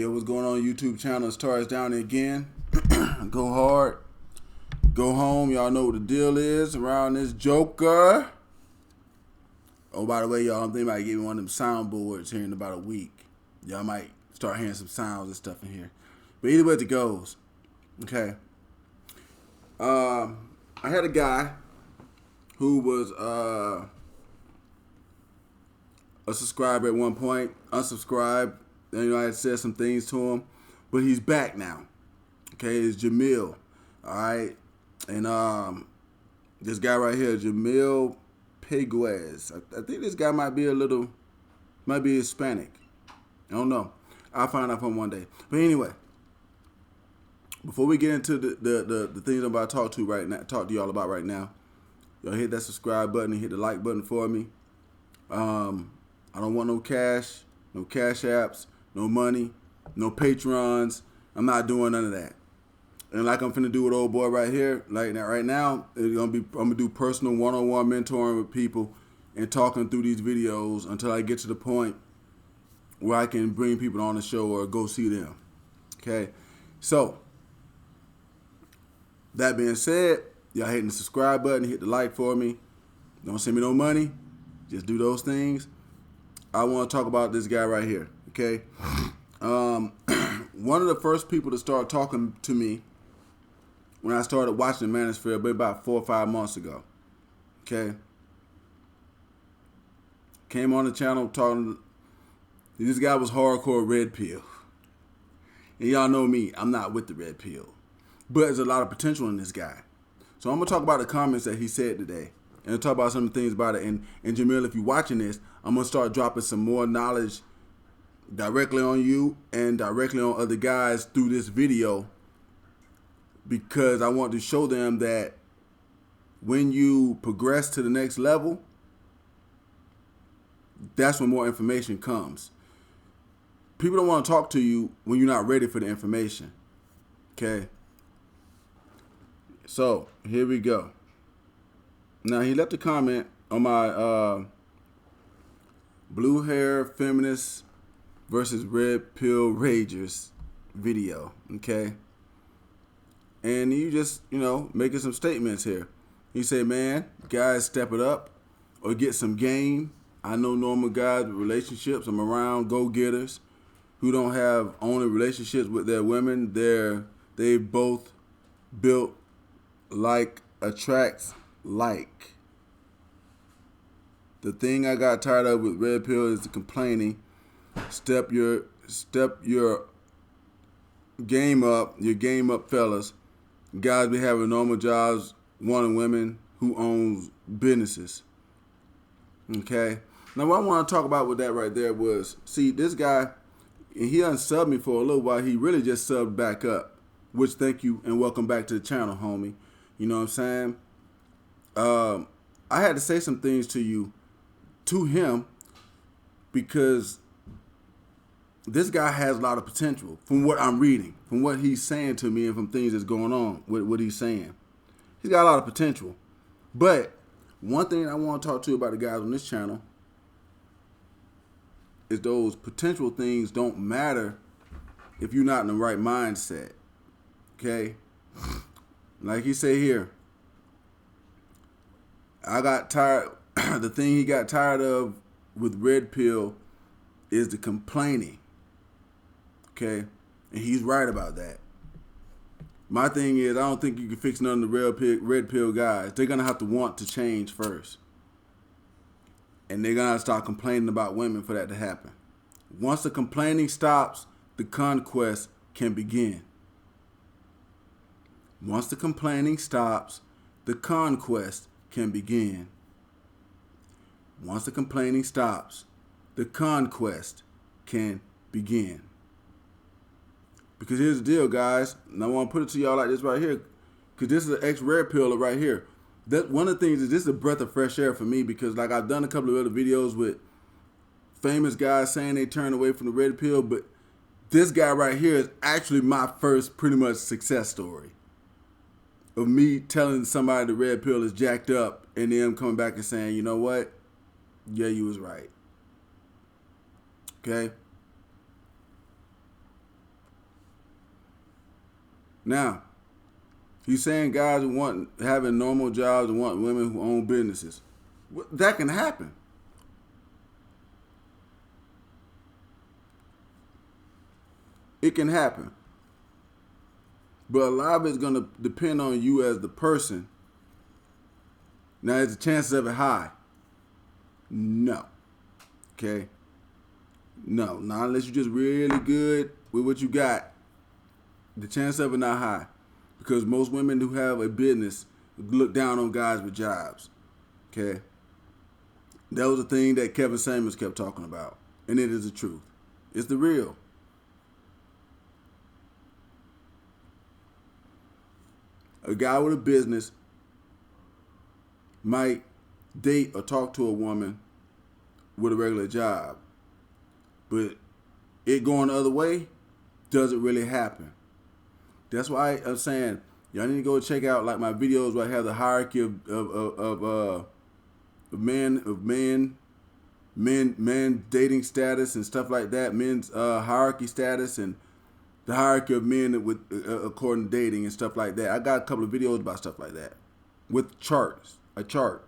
Hey, yo, what's going on YouTube channel? Stars down again. Go hard. Go home. Y'all know what the deal is around this joker. Oh, by the way, y'all, I'm thinking about getting one of them soundboards here in about a week. Y'all might start hearing some sounds and stuff in here. But either way it goes. Okay. I had a guy who was a subscriber at one point, unsubscribed. And, I had said some things to him, but he's back now. Okay, it's Jamil. All right, and this guy right here, Jamil Pegues. I think this guy might be Hispanic. I don't know. I'll find out from him one day. But anyway, before we get into the things I'm about to talk to y'all about right now, y'all hit that subscribe button and hit the like button for me. I don't want no cash apps, no money, no Patrons. I'm not doing none of that. And like I'm finna do with old boy right here, like right now, I'm gonna do personal one-on-one mentoring with people and talking through these videos until I get to the point where I can bring people on the show or go see them. Okay, so that being said, y'all hitting the subscribe button, hit the like for me. Don't send me no money, just do those things. I want to talk about this guy right here. Okay, one of the first people to start talking to me when I started watching the Manosphere, about 4 or 5 months ago. Okay, came on the channel talking. This guy was hardcore red pill, and y'all know me. I'm not with the red pill, but there's a lot of potential in this guy. So I'm gonna talk about the comments that he said today, and talk about some of the things about it. And Jamil, if you're watching this, I'm gonna start dropping some more knowledge directly on you and directly on other guys through this video, because I want to show them that when you progress to the next level, that's when more information comes. People don't want to talk to you when you're not ready for the information. Okay. So here we go. Now he left a comment on my blue hair feminist versus red pill ragers video. Okay. And you just, making some statements here. He said, man, guys, step it up or get some game. I know normal guys with relationships. I'm around go-getters who don't have only relationships with their women. They both built like attracts like. The thing I got tired of with red pill is the complaining. Step your game up, fellas. Guys be having normal jobs, wanting women who owns businesses. Okay. Now what I want to talk about with that right there was, see, this guy, he unsubbed me for a little while. He really just subbed back up, which thank you and welcome back to the channel, homie. You know what I'm saying? I had to say some things to him, because this guy has a lot of potential from what I'm reading, from what he's saying to me, and from things that's going on with what he's saying. He's got a lot of potential. But one thing I want to talk to you about the guys on this channel is those potential things don't matter if you're not in the right mindset. Okay? Like he say here, I got tired. The thing he got tired of with red pill is the complaining. Okay? And he's right about that. My thing is, I don't think you can fix none of the red pill guys. They're going to have to want to change first. And they're going to have to start complaining about women for that to happen. Once the complaining stops, the conquest can begin. Once the complaining stops, the conquest can begin. Once the complaining stops, the conquest can begin. Because here's the deal, guys, and I want to put it to y'all like this right here, because this is an ex-red pillar right here. That one of the things is, this is a breath of fresh air for me, because like I've done a couple of other videos with famous guys saying they turned away from the red pill, but this guy right here is actually my first pretty much success story of me telling somebody the red pill is jacked up and them coming back and saying, you know what? Yeah, you was right. Okay? Now, he's saying guys who want having normal jobs and want women who own businesses. That can happen. It can happen. But a lot of it's going to depend on you as the person. Now, is the chances of it high? No. Okay? No. Not unless you're just really good with what you got. The chance of it not high. Because most women who have a business look down on guys with jobs. Okay? That was the thing that Kevin Samuels kept talking about. And it is the truth. It's the real. A guy with a business might date or talk to a woman with a regular job. But it going the other way doesn't really happen. That's why I'm saying y'all need to go check out like my videos where I have the hierarchy of men dating status and stuff like that, men's hierarchy status and the hierarchy of men with according to dating and stuff like that. I got a couple of videos about stuff like that with charts, a chart.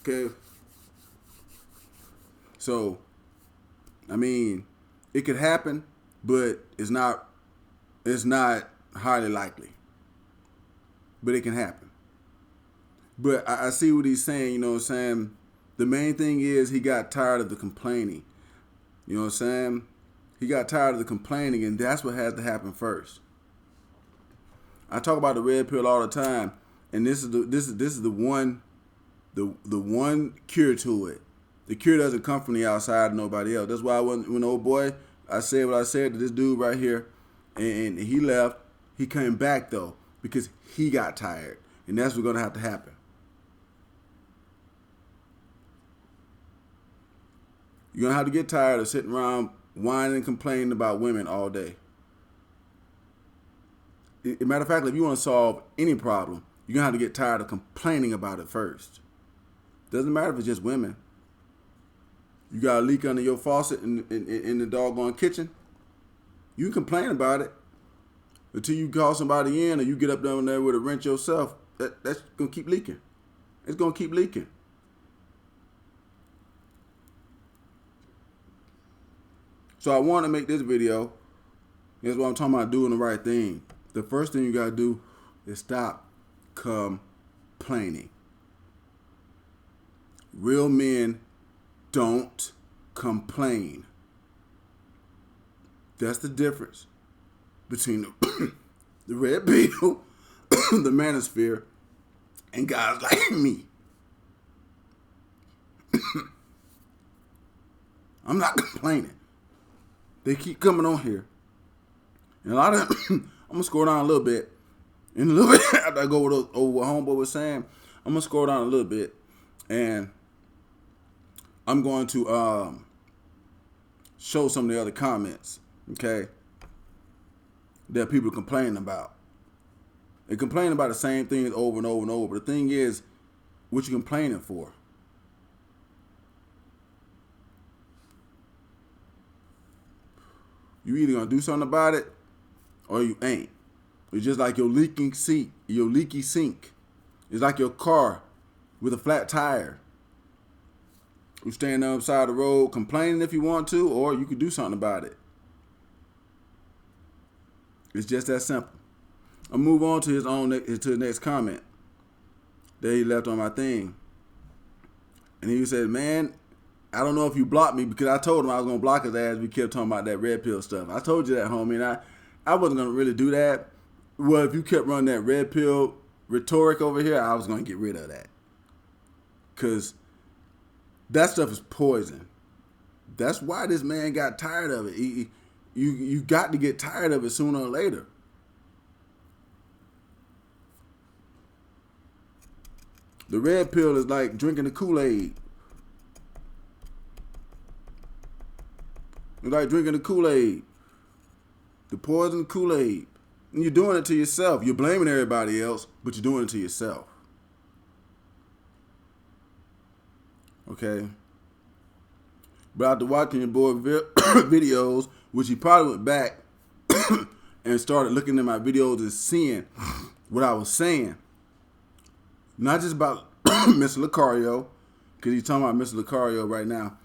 Okay. So, I mean, it could happen, but it's not highly likely. But it can happen. But I see what he's saying, you know what I'm saying? The main thing is he got tired of the complaining. You know what I'm saying? He got tired of the complaining, and that's what has to happen first. I talk about the red pill all the time, and this is the one cure to it. The cure doesn't come from the outside of nobody else. That's why when old boy, I said what I said to this dude right here, and he left. He came back though because he got tired, and that's what's gonna have to happen. You're gonna have to get tired of sitting around whining and complaining about women all day. As a matter of fact, if you want to solve any problem, you're gonna have to get tired of complaining about it first. Doesn't matter if it's just women. You got a leak under your faucet in the doggone kitchen. You can complain about it until you call somebody in or you get up down there with a wrench yourself. That's gonna keep leaking. It's gonna keep leaking. So I want to make this video. Here's what I'm talking about, doing the right thing. The first thing you got to do is stop complaining. Real men don't complain. That's the difference between the red pill, the manosphere, and guys like me. I'm not complaining. They keep coming on here. And a lot of I'm going to scroll down a little bit. In a little bit, after I go over what Homeboy was saying, I'm going to scroll down a little bit. And I'm going to show some of the other comments, okay, that people complain about. They complain about the same things over and over and over. The thing is, what you complaining for? You either gonna do something about it or you ain't. It's just like your leaky sink. It's like your car with a flat tire. You stand on the side of the road complaining if you want to, or you could do something about it. It's just that simple. I'll move on to the next comment that he left on my thing. And he said, man, I don't know if you blocked me because I told him I was going to block his ass. We kept talking about that red pill stuff. I told you that, homie, and I wasn't going to really do that. Well, if you kept running that red pill rhetoric over here, I was going to get rid of that. Because that stuff is poison. That's why this man got tired of it. You got to get tired of it sooner or later. The red pill is like drinking the Kool-Aid. It's like drinking the Kool-Aid. The poison Kool-Aid. And you're doing it to yourself. You're blaming everybody else, but you're doing it to yourself. Okay? But after watching your boy videos, which he probably went back and started looking at my videos and seeing what I was saying. Not just about Mr. Lucario, because he's talking about Mr. Lucario right now.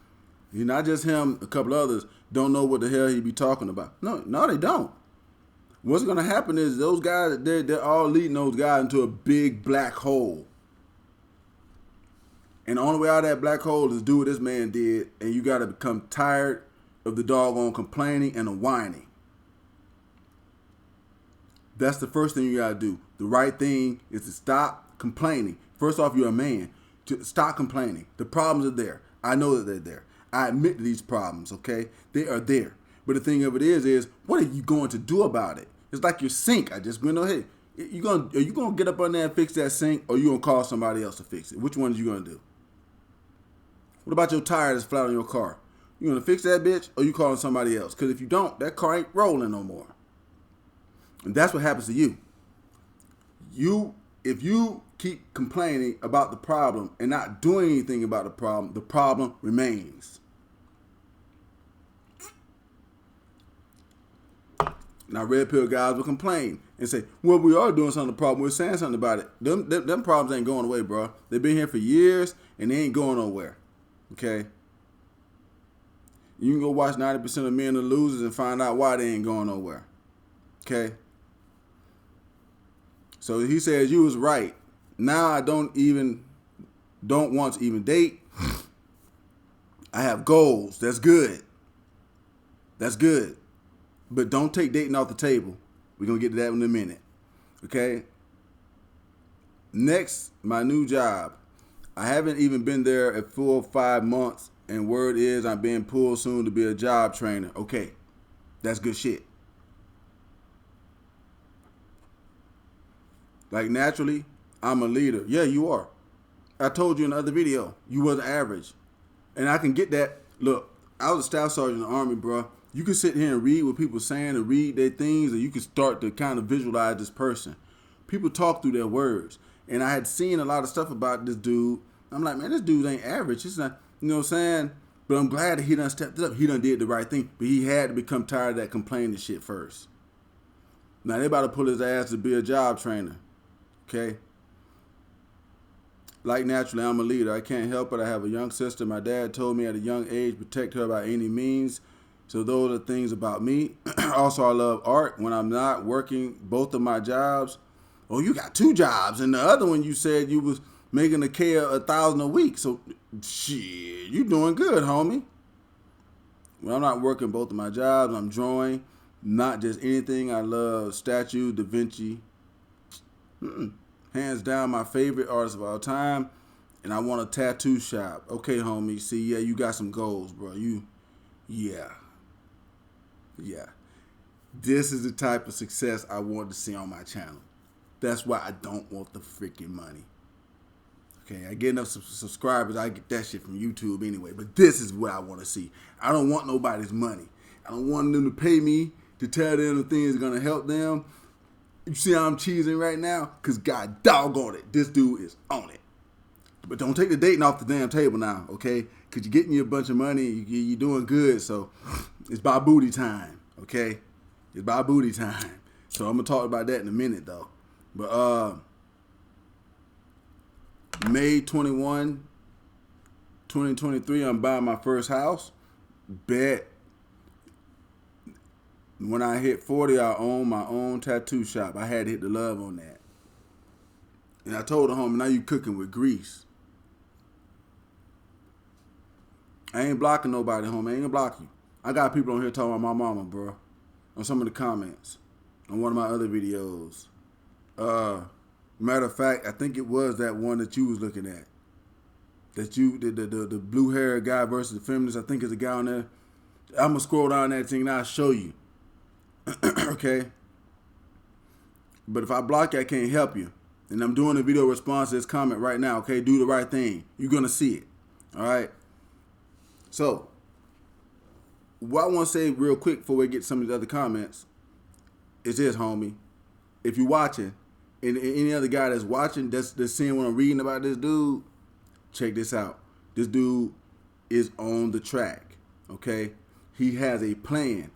He's not just him, a couple others don't know what the hell he be talking about. No, they don't. What's going to happen is those guys, they're all leading those guys into a big black hole. And the only way out of that black hole is do what this man did, and you got to become tired of the doggone complaining and the whining. That's the first thing you got to do. The right thing is to stop complaining. First off, you're a man. To stop complaining. The problems are there. I know that they're there. I admit to these problems, okay? They are there. But the thing of it is what are you going to do about it? It's like your sink. I just went ahead. Are you gonna get up on there and fix that sink, or you gonna call somebody else to fix it? Which one are you gonna do? What about your tire that's flat on your car? You gonna fix that bitch, or you calling somebody else? Because if you don't, that car ain't rolling no more. And that's what happens to you. If you keep complaining about the problem and not doing anything about the problem remains. Now, red pill guys will complain and say, well, we are doing something about the problem. We're saying something about it. Them problems ain't going away, bro. They've been here for years, and they ain't going nowhere. Okay? You can go watch 90% of Men Are Losers and find out why they ain't going nowhere. Okay? So he says you was right. Now I don't want to even date. I have goals. That's good. That's good. But don't take dating off the table. We're going to get to that in a minute. Okay? Next, my new job. I haven't even been there a full 5 months, and word is I'm being pulled soon to be a job trainer. Okay. That's good shit. Like, naturally, I'm a leader. Yeah, you are. I told you in the other video, you wasn't average. And I can get that. Look, I was a staff sergeant in the Army, bro. You can sit here and read what people are saying and read their things, and you can start to kind of visualize this person. People talk through their words. And I had seen a lot of stuff about this dude. I'm like, man, this dude ain't average. It's not, you know what I'm saying? But I'm glad that he done stepped it up. He done did the right thing. But he had to become tired of that complaining shit first. Now, they about to pull his ass to be a job trainer. Okay? Like, naturally, I'm a leader. I can't help it. I have a young sister. My dad told me at a young age, protect her by any means. So those are things about me. Also, I love art. When I'm not working both of my jobs. Oh, you got 2 jobs. And the other one you said you was making $1,000 a week. So, shit, you doing good, homie. When I'm not working both of my jobs, I'm drawing. Not just anything. I love statue, Da Vinci. Hands down, my favorite artist of all time. And I want a tattoo shop. Okay, homie. See, yeah, you got some goals, bro. Yeah. This is the type of success I want to see on my channel. That's why I don't want the freaking money. Okay, I get enough subscribers. I get that shit from YouTube anyway. But this is what I want to see. I don't want nobody's money. I don't want them to pay me to tell them the things that are going to help them. You see how I'm cheesing right now? Because God doggone it, this dude is on it. But don't take the dating off the damn table now, okay? Because you're getting you a bunch of money. You're doing good, so it's about booty time, okay? It's about booty time. So I'm going to talk about that in a minute, though. But May 21, 2023, I'm buying my first house. Bet. When I hit 40, I own my own tattoo shop. I had to hit the love on that. And I told the homie, now you cooking with grease. I ain't blocking nobody, homie. I ain't gonna block you. I got people on here talking about my mama, bro. On some of the comments. On one of my other videos. Matter of fact, I think it was that one that you was looking at. That you, the blue haired guy versus the feminist. I think there's a guy on there. I'm gonna scroll down that thing and I'll show you. Okay? But if I block you, I can't help you. And I'm doing a video response to this comment right now, okay? Do the right thing. You're going to see it. All right? So, what I want to say real quick before we get some of the other comments is this, homie. If you're watching, and any other guy that's watching, that's seeing what I'm reading about this dude, check this out. This dude is on the track. Okay, he has a plan.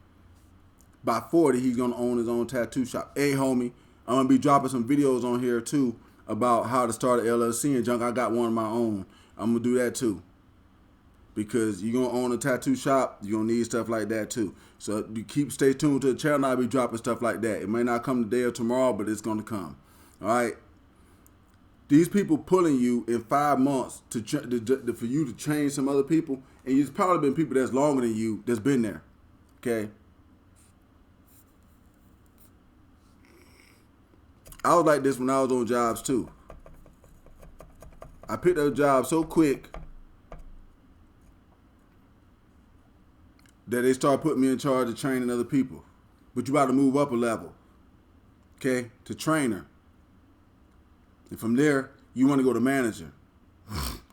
By 40, he's gonna own his own tattoo shop. Hey, homie, I'm gonna be dropping some videos on here too about how to start an LLC and junk. I got one of my own. I'm gonna do that too. Because you're gonna own a tattoo shop, you're gonna need stuff like that too. So you stay tuned to the channel. I'll be dropping stuff like that. It may not come today or tomorrow, but it's gonna come. All right. These people pulling you in 5 months for you to train some other people, and it's probably been people that's longer than you that's been there. Okay. I was like this when I was on jobs too. I picked up a job so quick that they started putting me in charge of training other people. But you got to move up a level, okay, to trainer. And from there, you want to go to manager,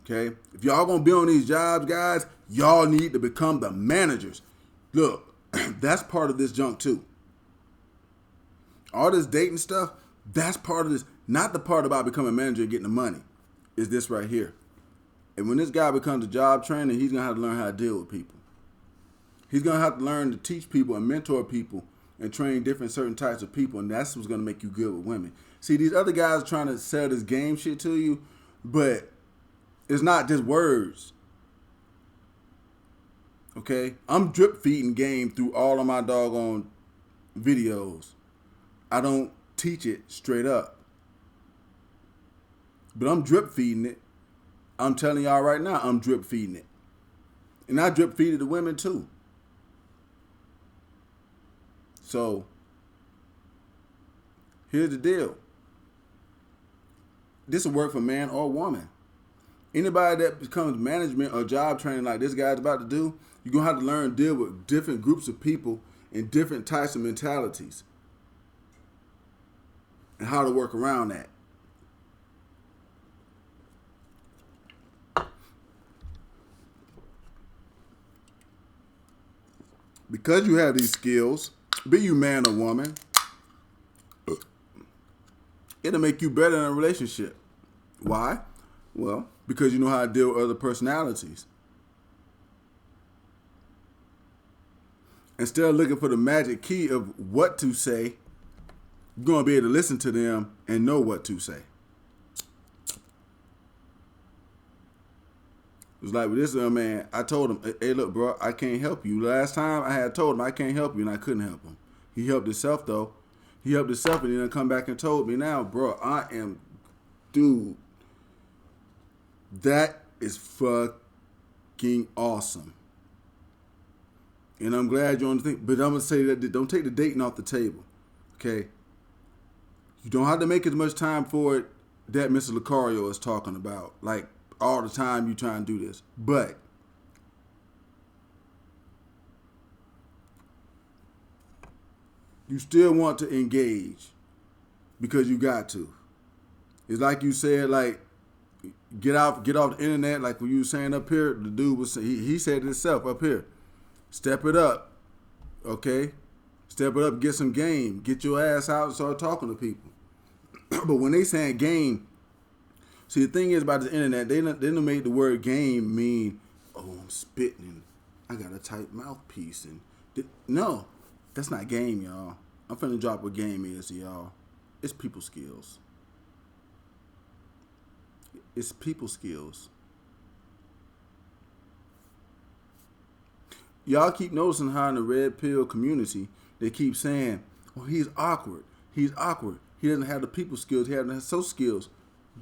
okay? If y'all going to be on these jobs, guys, y'all need to become the managers. Look, that's part of this junk too. All this dating stuff, that's part of this. Not the part about becoming a manager and getting the money. Is this right here. And when this guy becomes a job trainer, he's going to have to learn how to deal with people. He's going to have to learn to teach people and mentor people and train different certain types of people. And that's what's going to make you good with women. See, these other guys are trying to sell this game shit to you, but it's not just words. Okay? I'm drip feeding game through all of my doggone videos. I don't teach it straight up. But I'm drip feeding it. I'm telling y'all right now, I'm drip feeding it. And I drip feed it to women too. So, here's the deal. This will work for man or woman. Anybody that becomes management or job training like this guy's about to do, you're going to have to learn to deal with different groups of people and different types of mentalities. And how to work around that. Because you have these skills, be you man or woman, it'll make you better in a relationship. Why? Well, because you know how to deal with other personalities. Instead of looking for the magic key of what to say, you're going to be able to listen to them and know what to say. It was like with this young man, I told him, hey, look, bro, I can't help you. Last time I had told him I can't help you, and I couldn't help him. He helped himself, though. He helped himself, and then come back and told me now, bro, dude, that is fucking awesome. And I'm glad you're on the thing. But I'm going to say that don't take the dating off the table, okay? You don't have to make as much time for it that Mr. Lucario is talking about. Like, all the time you try and do this. But you still want to engage because you got to. It's like you said, like, get off the internet. Like when you were saying up here, the dude was he said it himself up here. Step it up, okay? Step it up, get some game. Get your ass out and start talking to people. But when they saying game, see, the thing is about the internet, they don't make the word game mean, oh, I'm spitting and I got a tight mouthpiece. No, that's not game, y'all. I'm finna drop what game is to y'all. It's people skills. It's people skills. Y'all keep noticing how in the red pill community, they keep saying, oh, he's awkward. He's awkward. He doesn't have the people skills. He doesn't have social skills.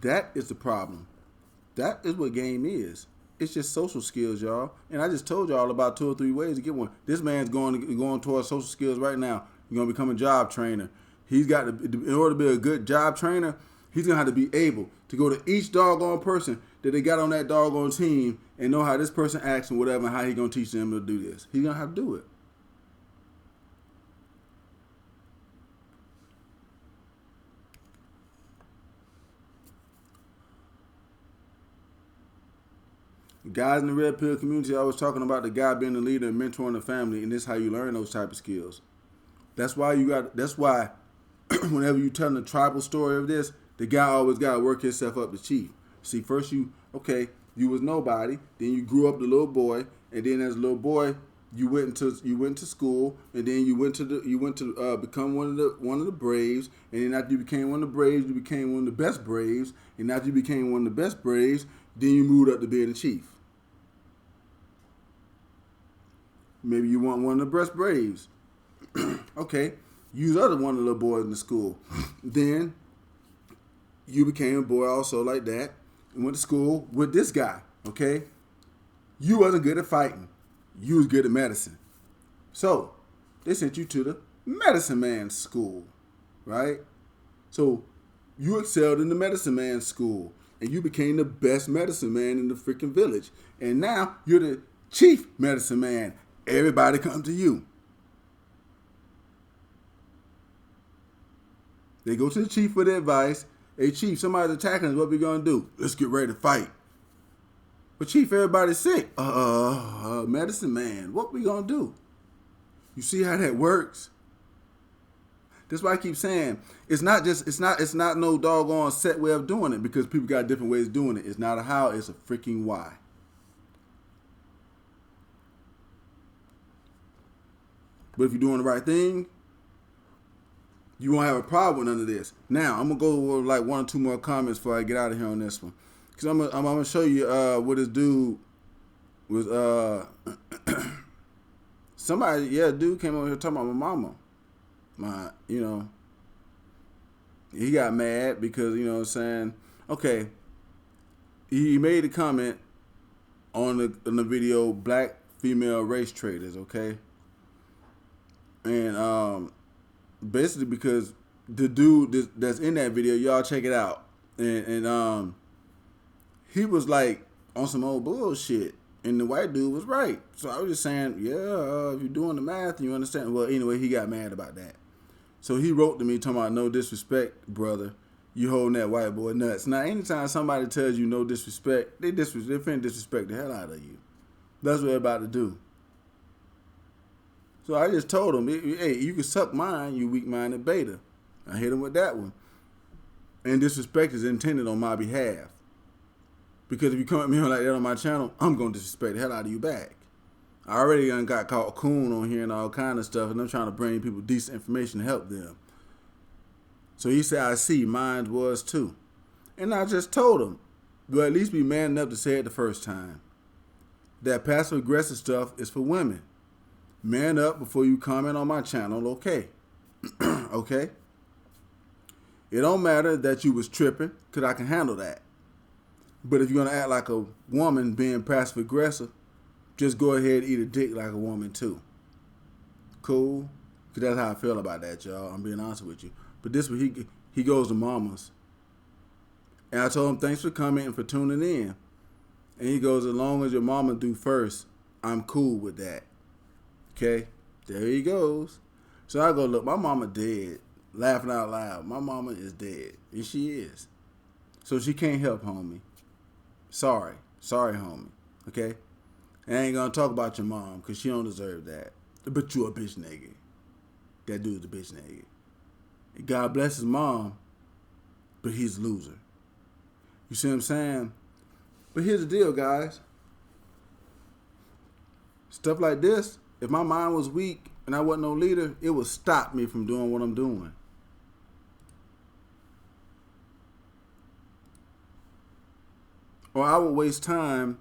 That is the problem. That is what game is. It's just social skills, y'all. And I just told y'all about 2 or 3 ways to get one. This man's going towards social skills right now. He's going to become a job trainer. He's got to, in order to be a good job trainer, he's going to have to be able to go to each doggone person that they got on that doggone team and know how this person acts and whatever, and how he's going to teach them to do this. He's going to have to do it. Guys in the red pill community always talking about the guy being the leader and mentoring the family, and this is how you learn those type of skills. That's why whenever you tell the tribal story of this, the guy always got to work himself up to chief. See, first you was nobody, then you grew up the little boy, and then as a little boy, you went to school, and then you went to become one of the Braves, and then after you became one of the Braves, you became one of the best Braves, and after you became one of the best Braves, then you moved up to being the chief. Maybe you want one of the best Braves. Okay, you was other one of the little boys in the school. Then you became a boy also like that, and went to school with this guy. Okay, you wasn't good at fighting. You was good at medicine. So they sent you to the medicine man school, right? So you excelled in the medicine man school, and you became the best medicine man in the freaking village. And now you're the chief medicine man. Everybody come to you. They go to the chief for the advice. Hey, chief, somebody's attacking us. What we gonna do? Let's get ready to fight. But chief, everybody's sick. Medicine man, what we gonna do? You see how that works? That's why I keep saying it's not no doggone set way of doing it, because people got different ways of doing it. It's not a how, it's a freaking why. But if you're doing the right thing, you won't have a problem with none of this. Now, I'm going to go over like one or two more comments before I get out of here on this one. Because I'm going to show you what this dude was, dude came over here talking about my mama. He got mad because, you know what I'm saying, okay, he made a comment on the video, black female race traders, okay? And basically because the dude that's in that video, y'all check it out, and he was like on some old bullshit, and the white dude was right. So I was just saying, if you're doing the math, you understand. Well, anyway, he got mad about that. So he wrote to me talking about, no disrespect, brother, you holding that white boy nuts. Now, anytime somebody tells you no disrespect, they finna disrespect the hell out of you. That's what they're about to do. So I just told him, hey, you can suck mine, you weak-minded beta. I hit him with that one. And disrespect is intended on my behalf. Because if you come at me like that on my channel, I'm going to disrespect the hell out of you back. I already got caught coon on here and all kind of stuff, and I'm trying to bring people decent information to help them. So he said, I see, mine was too. And I just told him, well, at least be man enough to say it the first time. That passive-aggressive stuff is for women. Man up before you comment on my channel, okay? Okay? It don't matter that you was tripping, because I can handle that. But if you're going to act like a woman being passive-aggressive, just go ahead and eat a dick like a woman, too. Cool? Because that's how I feel about that, y'all. I'm being honest with you. But this way, he goes to mamas. And I told him, thanks for coming and for tuning in. And he goes, as long as your mama do first, I'm cool with that. Okay, there he goes. So I go, look, my mama dead. Laughing out loud. My mama is dead. And she is. So she can't help, homie. Sorry, homie. Okay? I ain't gonna talk about your mom, because she don't deserve that. But you a bitch nigga. That dude's a bitch nigga. And God bless his mom, but he's a loser. You see what I'm saying? But here's the deal, guys. Stuff like this, if my mind was weak and I wasn't no leader, it would stop me from doing what I'm doing. Or I would waste time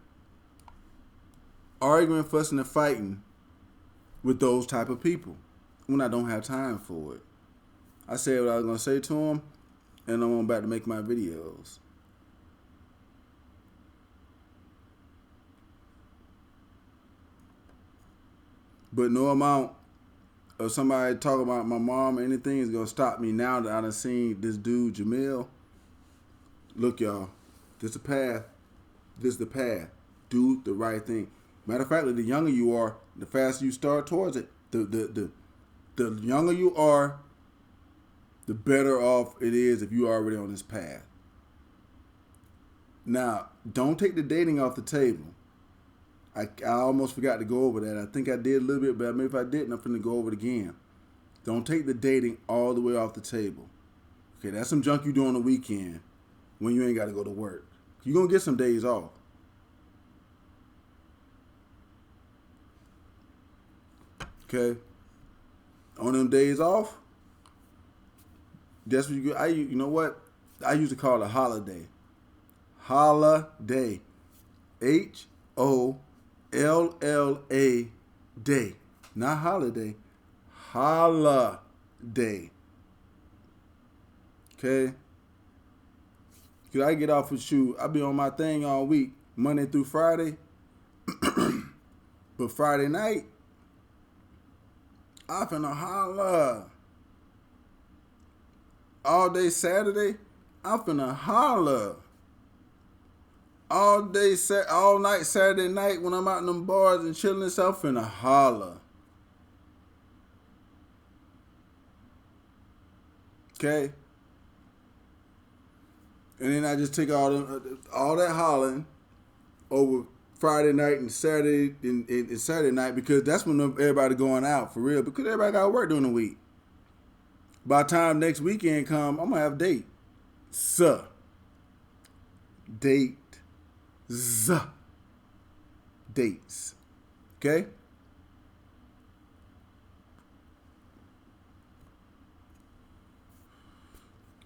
arguing, fussing, and fighting with those type of people when I don't have time for it. I said what I was going to say to them, and I'm on back to make my videos. But no amount of somebody talking about my mom or anything is going to stop me now that I done seen this dude, Jamil. Look, y'all, this is the path. This is the path. Do the right thing. Matter of fact, the younger you are, the faster you start towards it. The younger you are, the better off it is if you're already on this path. Now, don't take the dating off the table. I almost forgot to go over that. I think I did a little bit, but maybe if I didn't, I'm finna go over it again. Don't take the dating all the way off the table. Okay, that's some junk you do on the weekend when you ain't got to go to work. You're going to get some days off. Okay? On them days off, that's what you know what? I used to call it a holiday. Holiday. HOLLA day. Not holiday. Holiday. Okay? Cause I get off with shoot. I be on my thing all week, Monday through Friday. But Friday night, I finna holla. All day Saturday, I finna holla. All night Saturday night when I'm out in them bars and chilling and stuff, finna holla. Okay? And then I just take all that hollering over Friday night and Saturday and Saturday night because that's when everybody going out for real because everybody got to work during the week. By the time next weekend come, I'm gonna have a date. Date. Dates. Okay?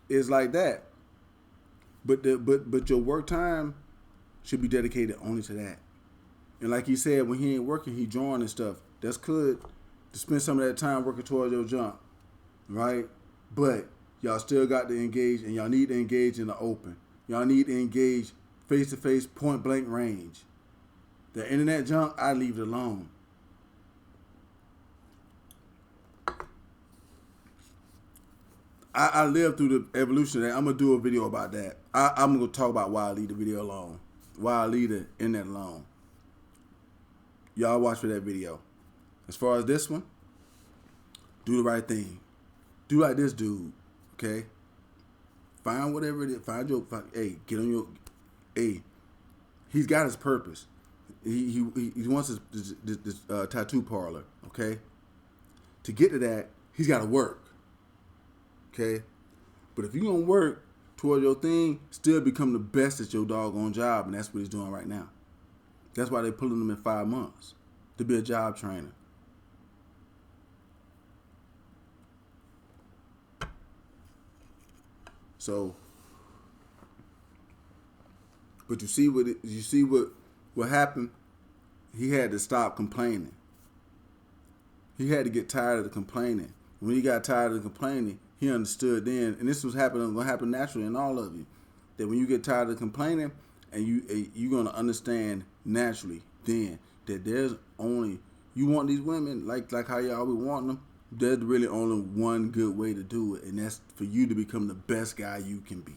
It's like that. But your work time should be dedicated only to that. And like he said, when he ain't working, he drawing and stuff. That's good to spend some of that time working towards your jump. Right? But y'all still got to engage and y'all need to engage in the open. Y'all need to engage face to face, point blank range. The internet junk, I leave it alone. I lived through the evolution of that. I'm gonna do a video about that. I'm gonna talk about why I leave the video alone. Why I leave the internet alone. Y'all watch for that video. As far as this one, do the right thing. Do like this dude, okay? Find whatever it is. Hey, get on your. Hey, he's got his purpose. He wants this tattoo parlor, okay? To get to that, he's got to work. Okay? But if you're going to work toward your thing, still become the best at your doggone job, and that's what he's doing right now. That's why they're pulling him in 5 months to be a job trainer. So, but you see what happened? He had to stop complaining. He had to get tired of the complaining. When he got tired of the complaining, he understood then, and this was going to happen naturally in all of you, that when you get tired of complaining, and you're going to understand naturally then that there's only, you want these women like how y'all be wanting them, there's really only one good way to do it, and that's for you to become the best guy you can be.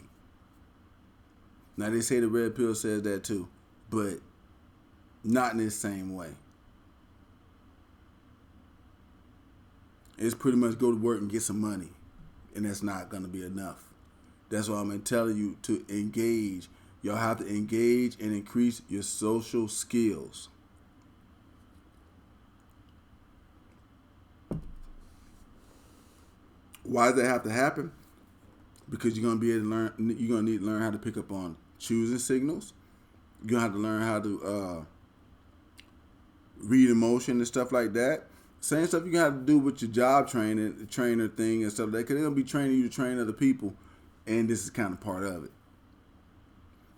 Now they say the red pill says that too, but not in this same way. It's pretty much go to work and get some money. And that's not going to be enough. That's why I'm telling you to engage. Y'all have to engage and increase your social skills. Why does that have to happen? Because you're going to be able to learn. You're going to need to learn how to pick up on choosing signals. You're going to have to learn how to read emotion and stuff like that. Same stuff you got to do with your job training, trainer thing and stuff like that. Because they're going to be training you to train other people. And this is kind of part of it.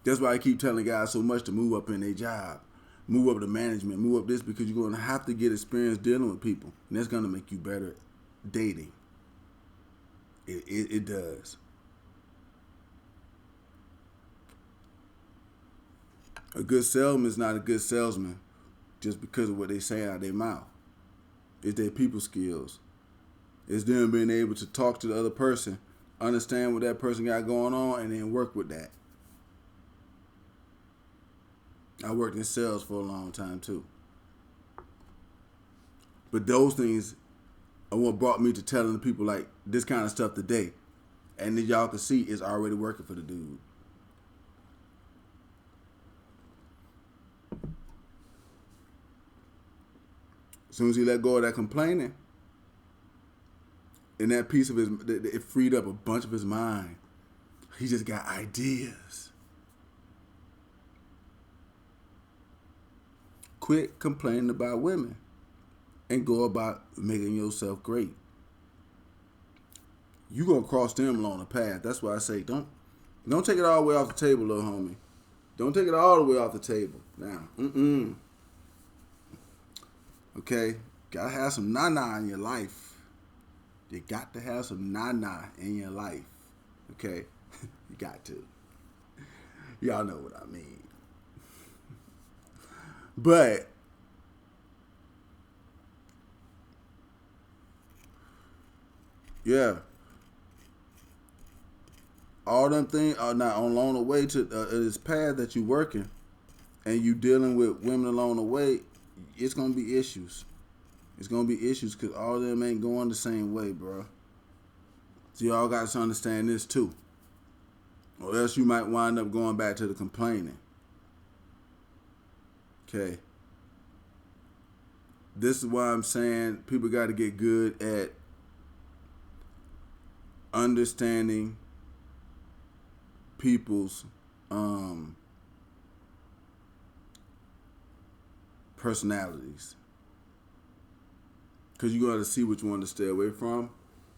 That's why I keep telling guys so much to move up in their job. Move up to management. Move up this because you're going to have to get experience dealing with people. And that's going to make you better at dating. It does. A good salesman is not a good salesman just because of what they say out of their mouth. It's their people skills. It's them being able to talk to the other person, understand what that person got going on, and then work with that. I worked in sales for a long time too. But those things are what brought me to telling the people like this kind of stuff today. And then y'all can see it's already working for the dude. As soon as he let go of that complaining, and that piece of his, it freed up a bunch of his mind. He just got ideas. Quit complaining about women. and go about making yourself great. You gonna cross them along the path. That's why I say don't take it all the way off the table, little homie. Don't take it all the way off the table. Now, okay, gotta have some na in your life. You got to have some na in your life. Okay, you got to. Y'all know what I mean. But yeah, all them things are not along the way to this path that you working, and you dealing with women along the way. It's gonna be issues. It's gonna be issues because all of them ain't going the same way, bro. So y'all got to understand this too, or else you might wind up going back to the complaining. Okay. This is why I'm saying people got to get good at understanding people's personalities, because you got to see which one to stay away from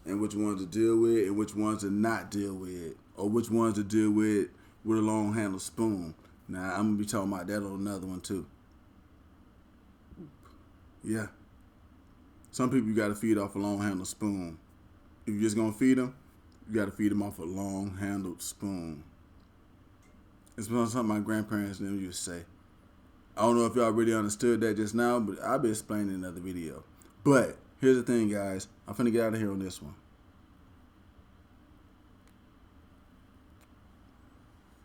and which ones to deal with and which ones to not deal with, or which ones to deal with a long handled spoon. Now I'm gonna be talking about that on another one too. Yeah, some people you got to feed off a long handled spoon. If you're just gonna feed them, you got to feed them off a long handled spoon. It's something my grandparents never used to say. I don't know if y'all really understood that just now, but I'll be explaining in another video. But here's the thing, guys. I'm finna get out of here on this one.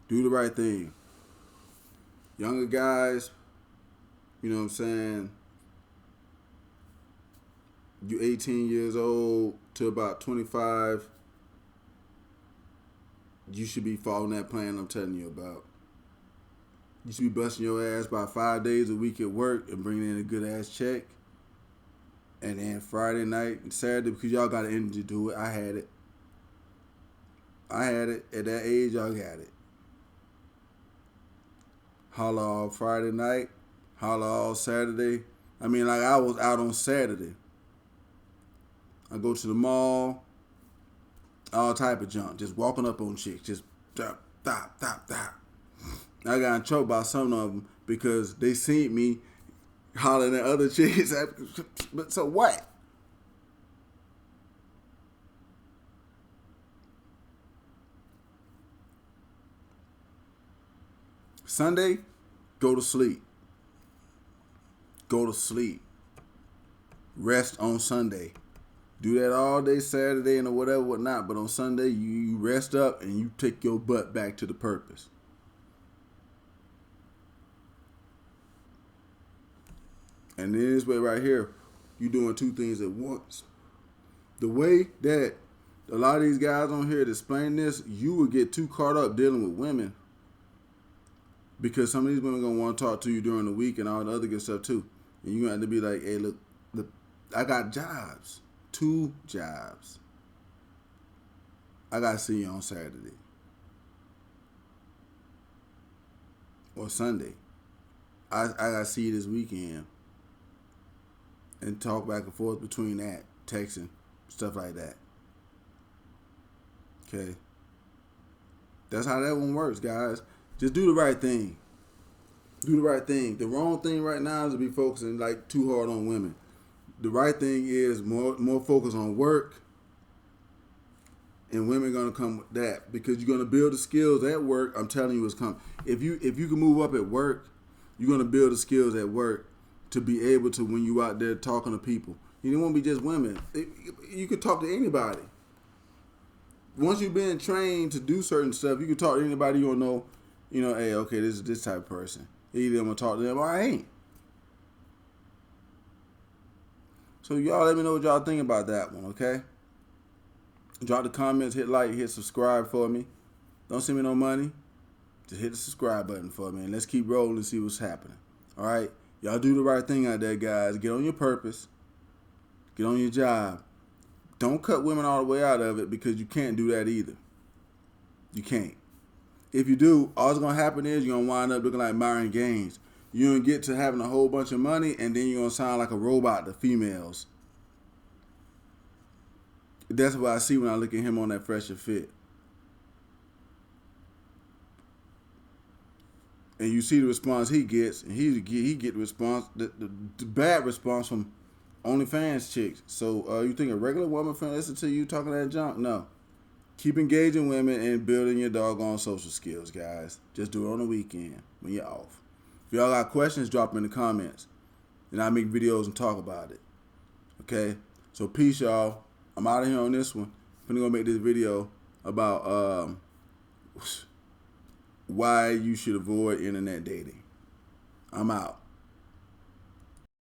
Do the right thing. Younger guys, you know what I'm saying? You 18 years old to about 25, you should be following that plan I'm telling you about. You should be busting your ass by 5 days a week at work and bringing in a good ass check. And then Friday night and Saturday, because y'all got the energy to do it. I had it. At that age, y'all got it. Holla all Friday night. Holla all Saturday. I mean, like I was out on Saturday. I go to the mall. All type of junk. Just walking up on chicks. Just dop. I got in trouble by some of them because they seen me hollering at other chicks. But so what? Sunday, go to sleep. Go to sleep. Rest on Sunday. Do that all day Saturday and whatever, whatnot. But on Sunday, you rest up and you take your butt back to the purpose. And in this way right here, you doing two things at once. The way that a lot of these guys on here explain this, you would get too caught up dealing with women. Because some of these women going to want to talk to you during the week and all the other good stuff too. And you have to be like, hey, look, I got jobs. 2 jobs. I got to see you on Saturday. Or Sunday. I got to see you this weekend. And talk back and forth between that. Texting. Stuff like that. Okay. That's how that one works, guys. Just do the right thing. Do the right thing. The wrong thing right now is to be focusing like too hard on women. The right thing is more focus on work, and women gonna come with that because you're gonna build the skills at work. I'm telling you, it's coming. If you can move up at work, you're gonna build the skills at work to be able to when you out there talking to people. You don't want to be just women. You can talk to anybody. Once you've been trained to do certain stuff, you can talk to anybody you don't know. You know, hey, okay, this is this type of person. Either I'm gonna talk to them or I ain't. So y'all let me know what y'all think about that one, okay? Drop the comments, hit like, hit subscribe for me. Don't send me no money. Just hit the subscribe button for me and let's keep rolling and see what's happening. All right? Y'all do the right thing out there, guys. Get on your purpose. Get on your job. Don't cut women all the way out of it because you can't do that either. You can't. If you do, all that's going to happen is you're going to wind up looking like Myron Gaines. You don't get to having a whole bunch of money, and then you're gonna sound like a robot to females. That's what I see when I look at him on that Fresher Fit. And you see the response he gets, and he get the response, the bad response from OnlyFans chicks. So you think a regular woman finna listen to you talking that junk? No. Keep engaging women and building your doggone social skills, guys. Just do it on the weekend when you're off. If y'all got questions, drop them in the comments, and I'll make videos and talk about it. Okay? So peace, y'all. I'm out of here on this one. I'm gonna make this video about why you should avoid internet dating. I'm out.